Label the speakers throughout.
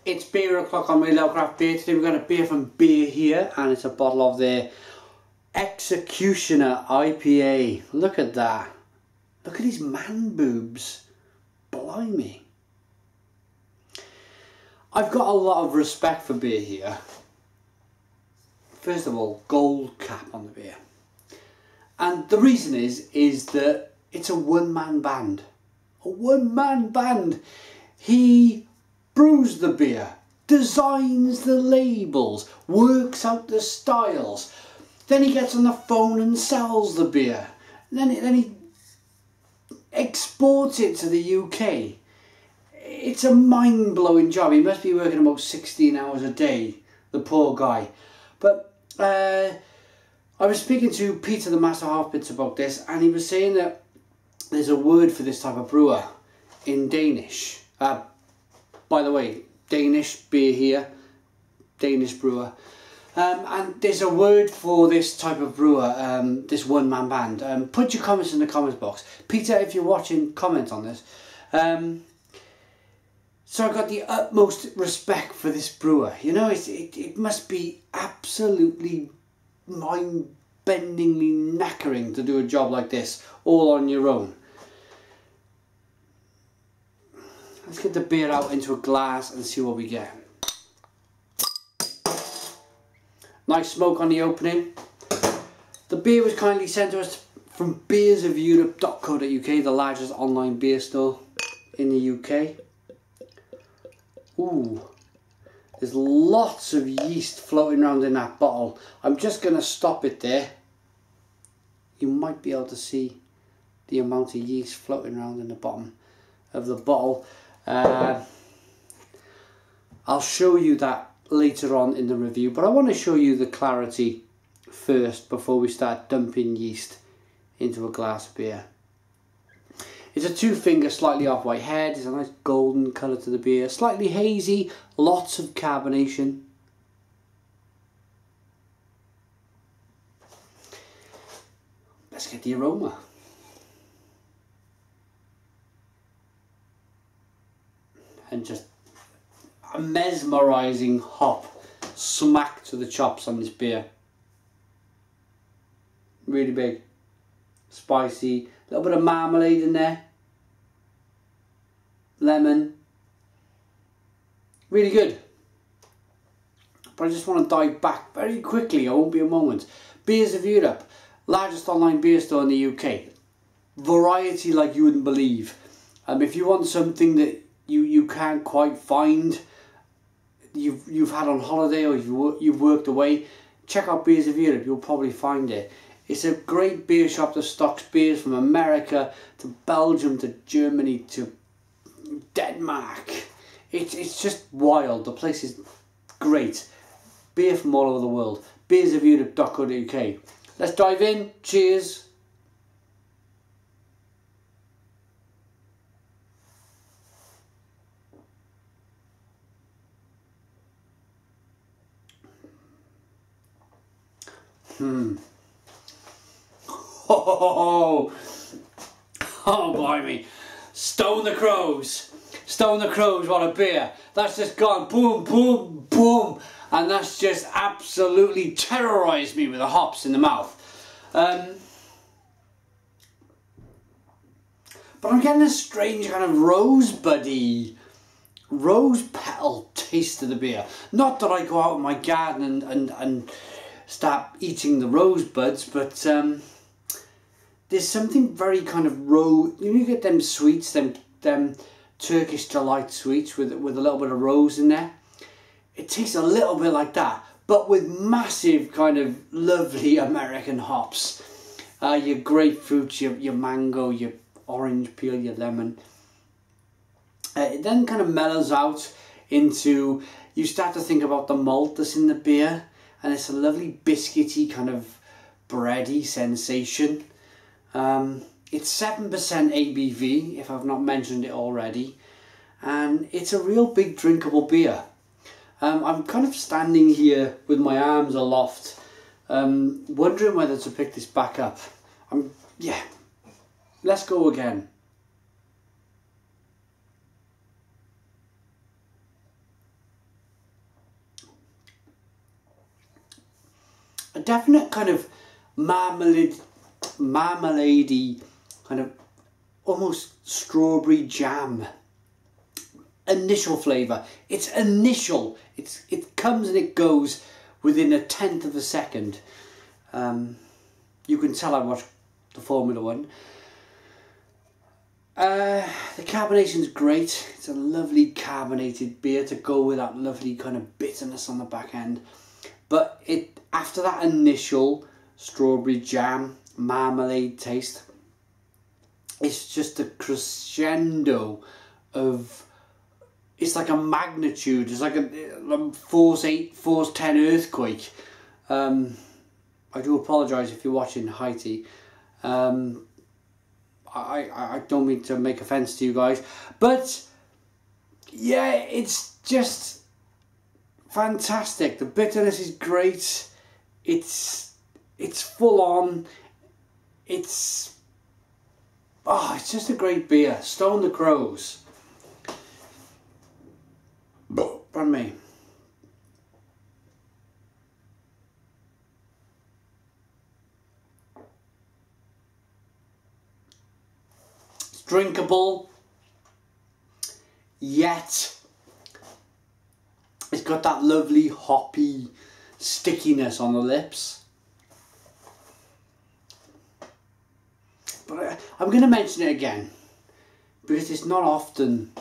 Speaker 1: It's beer o'clock on my little craft beer. Today we've got a beer from Beer Here, and it's a bottle of their Executioner IPA. Look at that. Look at his man boobs. Blimey. I've got a lot of respect for Beer Here. First of all, gold cap on the beer. And the reason is that it's a one-man band. A one-man band. He brews the beer, designs the labels, works out the styles. Then he gets on the phone and sells the beer. Then he exports it to the UK. It's a mind-blowing job. He must be working about 16 hours a day, the poor guy. But I was speaking to Peter, the Master Halfbits, about this, and he was saying that there's a word for this type of brewer in Danish. By the way, Danish, Beer Here, Danish brewer. And there's a word for this type of brewer, this one-man band. Put your comments in the comments box. Peter, if you're watching, comment on this. So I've got the utmost respect for this brewer. You know, it must be absolutely mind-bendingly knackering to do a job like this, all on your own. Let's get the beer out into a glass and see what we get. Nice smoke on the opening. The beer was kindly sent to us from beersofeurope.co.uk, the largest online beer store in the UK. Ooh, there's lots of yeast floating around in that bottle. I'm just going to stop it there. You might be able to see the amount of yeast floating around in the bottom of the bottle. I'll show you that later on in the review, but I want to show you the clarity first before we start dumping yeast into a glass of beer. It's a two-finger, slightly off-white head. It's a nice golden colour to the beer. Slightly hazy, lots of carbonation. Let's get the aroma. And just a mesmerising hop smack to the chops on this beer. Really big, spicy, a little bit of marmalade in there, lemon, really good. But I just want to dive back very quickly, it won't be a moment. Beers of Europe, largest online beer store in the UK. Variety like you wouldn't believe. If you want something that you can't quite find, you've had on holiday or you've worked away, check out Beers of Europe, you'll probably find it. It's a great beer shop that stocks beers from America to Belgium to Germany to Denmark. It's just wild. The place is great. Beer from all over the world. beersofeurope.co.uk. Let's dive in. Cheers. Oh, blimey. Stone the Crows. Stone the Crows, what a beer. That's just gone boom, boom, boom. And that's just absolutely terrorised me with the hops in the mouth. But I'm getting a strange kind of rosebuddy, rose petal taste of the beer. Not that I go out in my garden and start eating the rosebuds, but there's something very kind of you get them sweets, them Turkish delight sweets with a little bit of rose in there. It tastes a little bit like that, but with massive kind of lovely American hops. Your grapefruit, your mango, your orange peel, your lemon. It then kind of mellows out into, you start to think about the malt that's in the beer, and it's a lovely biscuity kind of bready sensation. It's 7% ABV, if I've not mentioned it already, and it's a real big drinkable beer. I'm kind of standing here with my arms aloft, wondering whether to pick this back up. Yeah, let's go again. definite kind of marmaladey kind of almost strawberry jam initial flavour. It's initial. It comes and it goes within 1/10 of a second. You can tell I watched the Formula 1. The carbonation's great. It's a lovely carbonated beer to go with that lovely kind of bitterness on the back end. But after that initial strawberry jam marmalade taste, it's just a crescendo of, it's like a magnitude, it's like a force 8, force 10 earthquake. I do apologise if you're watching Haiti. I don't mean to make offence to you guys, but yeah, it's just fantastic. The bitterness is great. It's full on. It's just a great beer. Stone the Crows. Pardon me. It's drinkable, yet it's got that lovely hoppy stickiness on the lips. But I'm going to mention it again because it's not often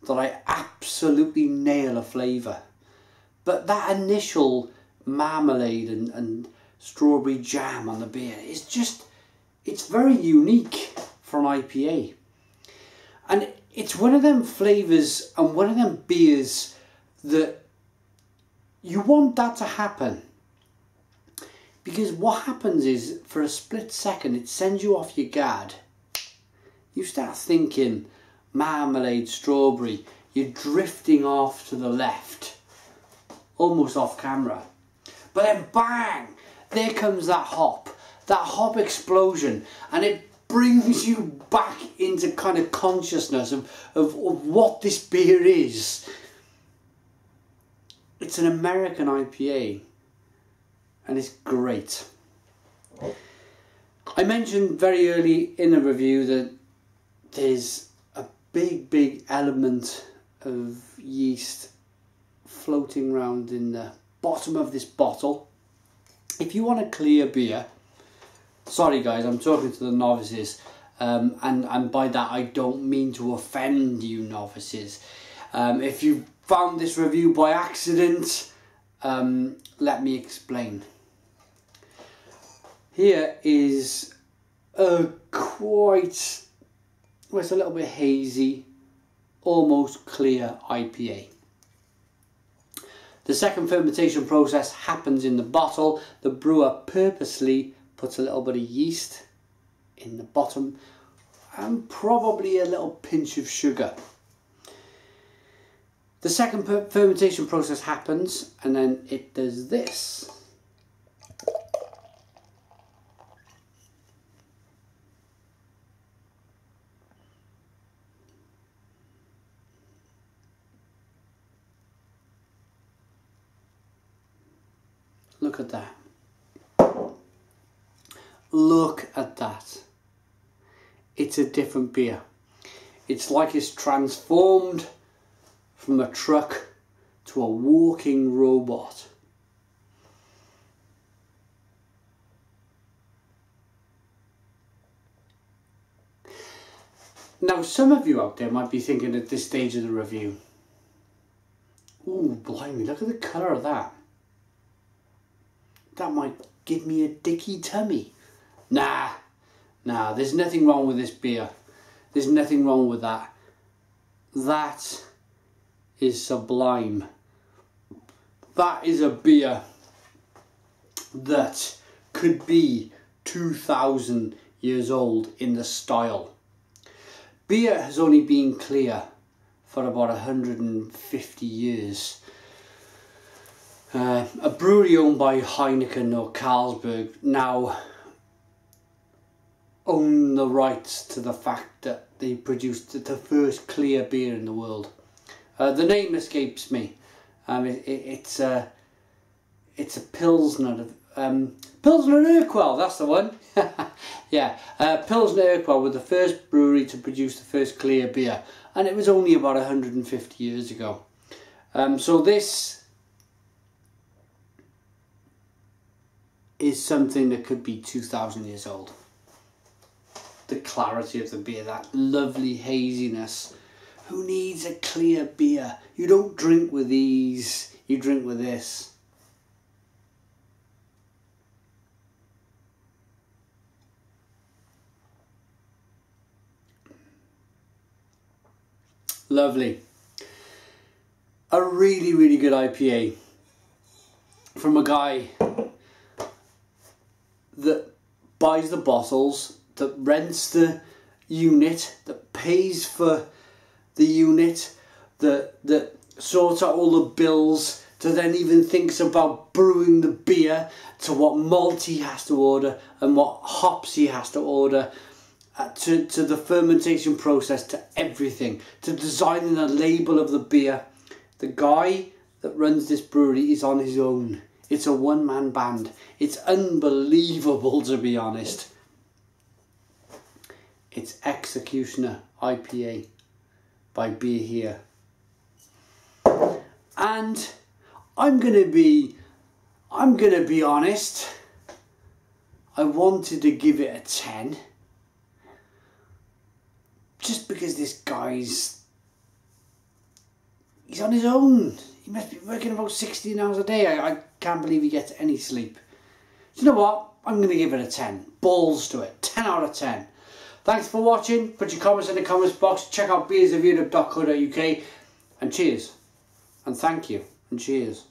Speaker 1: that I absolutely nail a flavour. But that initial marmalade and strawberry jam on the beer is just, it's very unique for an IPA. And it's one of them flavours and one of them beers that you want that to happen. Because what happens is, for a split second, it sends you off your guard. You start thinking marmalade, strawberry, you're drifting off to the left, almost off camera. But then bang, there comes that hop explosion, and it brings you back into kind of consciousness of what this beer is. It's an American IPA, and it's great. I mentioned very early in the review that there's a big element of yeast floating around in the bottom of this bottle. If you want a clear beer, sorry guys, I'm talking to the novices, and by that I don't mean to offend you novices. If you found this review by accident, let me explain. Here is a quite, well, it's a little bit hazy, almost clear IPA. The second fermentation process happens in the bottle. The brewer purposely puts a little bit of yeast in the bottom and probably a little pinch of sugar. The second fermentation process happens and then it does this. Look at that. Look at that. It's a different beer. It's like it's transformed from a truck to a walking robot. Now, some of you out there might be thinking at this stage of the review, ooh, blimey, look at the colour of that. That might give me a dicky tummy. Nah, there's nothing wrong with this beer. There's nothing wrong with that. That is sublime. That is a beer that could be 2,000 years old in the style. Beer has only been clear for about 150 years. A brewery owned by Heineken or Carlsberg now own the rights to the fact that they produced the first clear beer in the world. The name escapes me. It's a Pilsner Pilsner Urquell, that's the one. Yeah, Pilsner Urquell were the first brewery to produce the first clear beer, and it was only about 150 years ago. So this is something that could be 2,000 years old. The clarity of the beer, that lovely haziness. Who needs a clear beer? You don't drink with these, you drink with this. Lovely. A really, really good IPA from a guy that buys the bottles, that rents the unit, that pays for the unit, that sorts out all the bills, to then even thinks about brewing the beer, to what malt he has to order and what hops he has to order, to the fermentation process, to everything, to designing a label of the beer. The guy that runs this brewery is on his own. It's a one-man band. It's unbelievable, to be honest. It's Executioner IPA by Beer Here. And I'm gonna be honest. I wanted to give it a 10. Just because this guy's on his own. He must be working about 16 hours a day. I can't believe he gets any sleep. Do you know what? I'm going to give it a 10. Balls to it. 10 out of 10. Thanks for watching. Put your comments in the comments box. Check out beersofeurope.co.uk. And cheers. And thank you. And cheers.